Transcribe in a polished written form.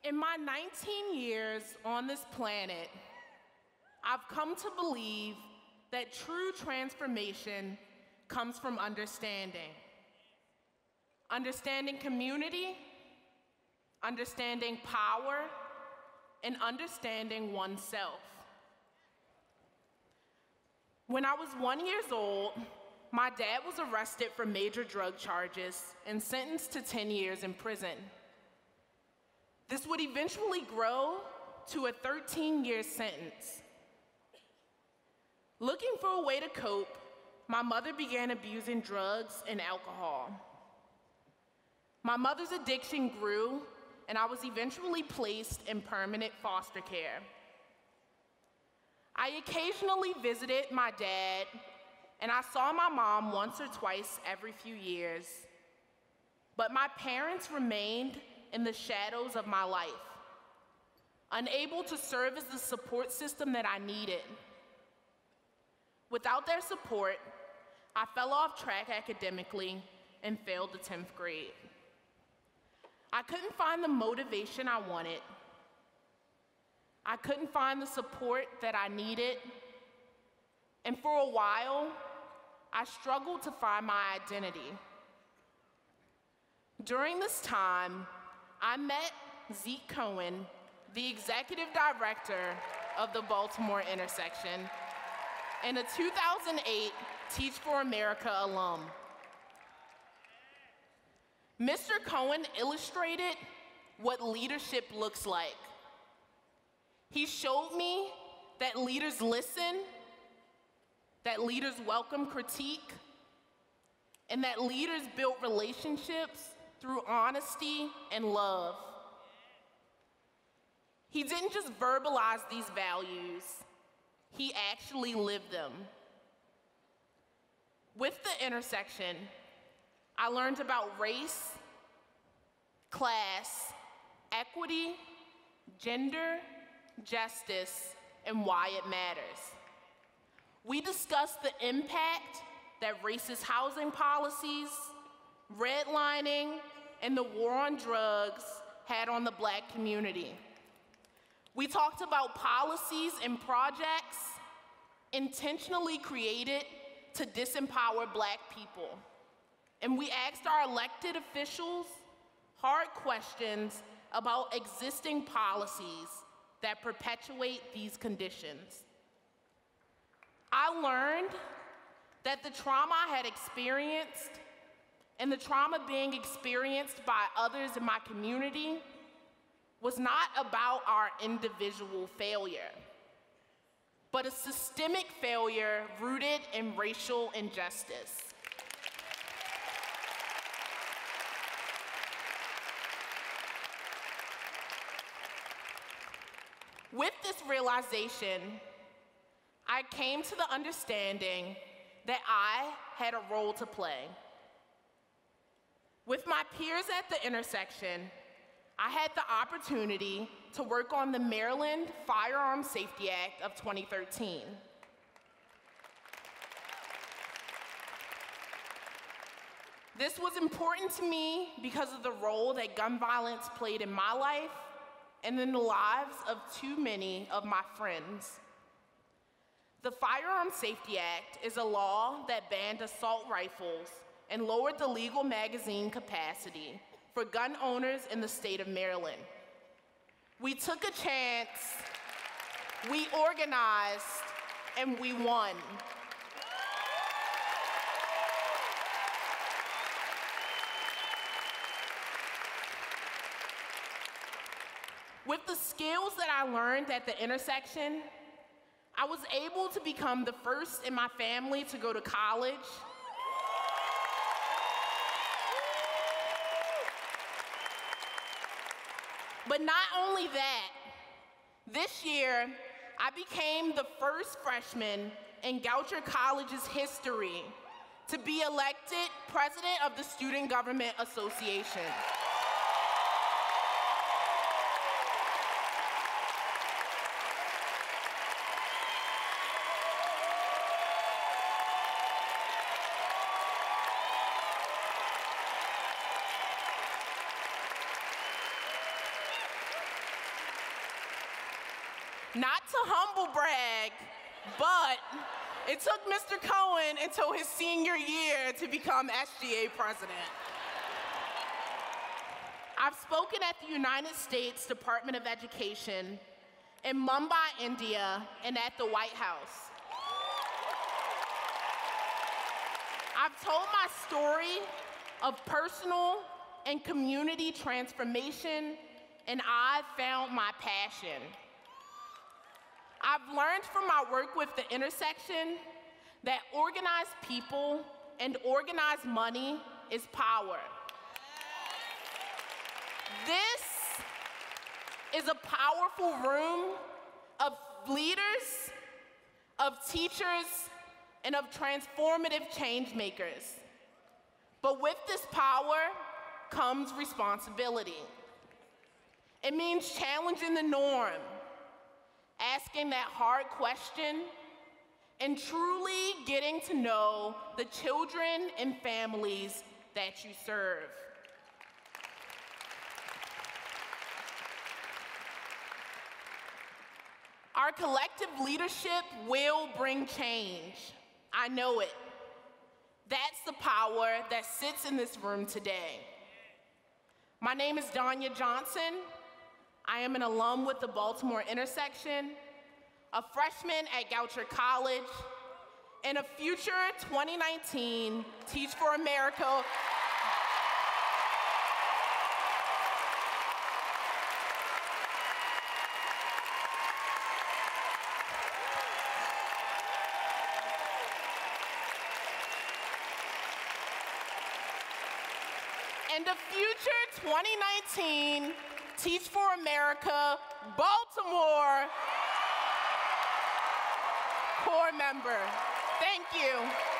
In my 19 years on this planet, I've come to believe that true transformation comes from understanding. Understanding community, understanding power, and understanding oneself. When I was 1 year old, my dad was arrested for major drug charges and sentenced to 10 years in prison. This would eventually grow to a 13-year sentence. Looking for a way to cope, my mother began abusing drugs and alcohol. My mother's addiction grew, and I was eventually placed in permanent foster care. I occasionally visited my dad, and I saw my mom once or twice every few years. But my parents remained in the shadows of my life, unable to serve as the support system that I needed. Without their support, I fell off track academically and failed the 10th grade. I couldn't find the motivation I wanted. I couldn't find the support that I needed. And for a while, I struggled to find my identity. During this time, I met Zeke Cohen, the executive director of the Baltimore Intersection, and a 2008 Teach for America alum. Mr. Cohen illustrated what leadership looks like. He showed me that leaders listen, that leaders welcome critique, and that leaders build relationships through honesty and love. He didn't just verbalize these values, he actually lived them. With the intersection, I learned about race, class, equity, gender, justice, and why it matters. We discussed the impact that racist housing policies, redlining, and the war on drugs had on the Black community. We talked about policies and projects intentionally created to disempower Black people. And we asked our elected officials hard questions about existing policies that perpetuate these conditions. I learned that the trauma I had experienced and the trauma being experienced by others in my community was not about our individual failure, but a systemic failure rooted in racial injustice. With this realization, I came to the understanding that I had a role to play. With my peers at the intersection, I had the opportunity to work on the Maryland Firearm Safety Act of 2013. This was important to me because of the role that gun violence played in my life and in the lives of too many of my friends. The Firearm Safety Act is a law that banned assault rifles and lowered the legal magazine capacity for gun owners in the state of Maryland. We took a chance, we organized, and we won. With the skills that I learned at the intersection, I was able to become the first in my family to go to college. But not only that, this year, I became the first freshman in Goucher College's history to be elected president of the Student Government Association. Not to humble brag, but it took Mr. Cohen until his senior year to become SGA president. I've spoken at the United States Department of Education, in Mumbai, India, and at the White House. I've told my story of personal and community transformation, and I've found my passion. I've learned from my work with the intersection that organized people and organized money is power. This is a powerful room of leaders, of teachers, and of transformative change makers. But with this power comes responsibility. It means challenging the norm, asking that hard question, and truly getting to know the children and families that you serve. Our collective leadership will bring change. I know it. That's the power that sits in this room today. My name is Danya Johnson. I am an alum with the Baltimore Intersection, a freshman at Goucher College, and a future 2019 Teach for America and a future 2019 Teach for America Baltimore core member. Thank you.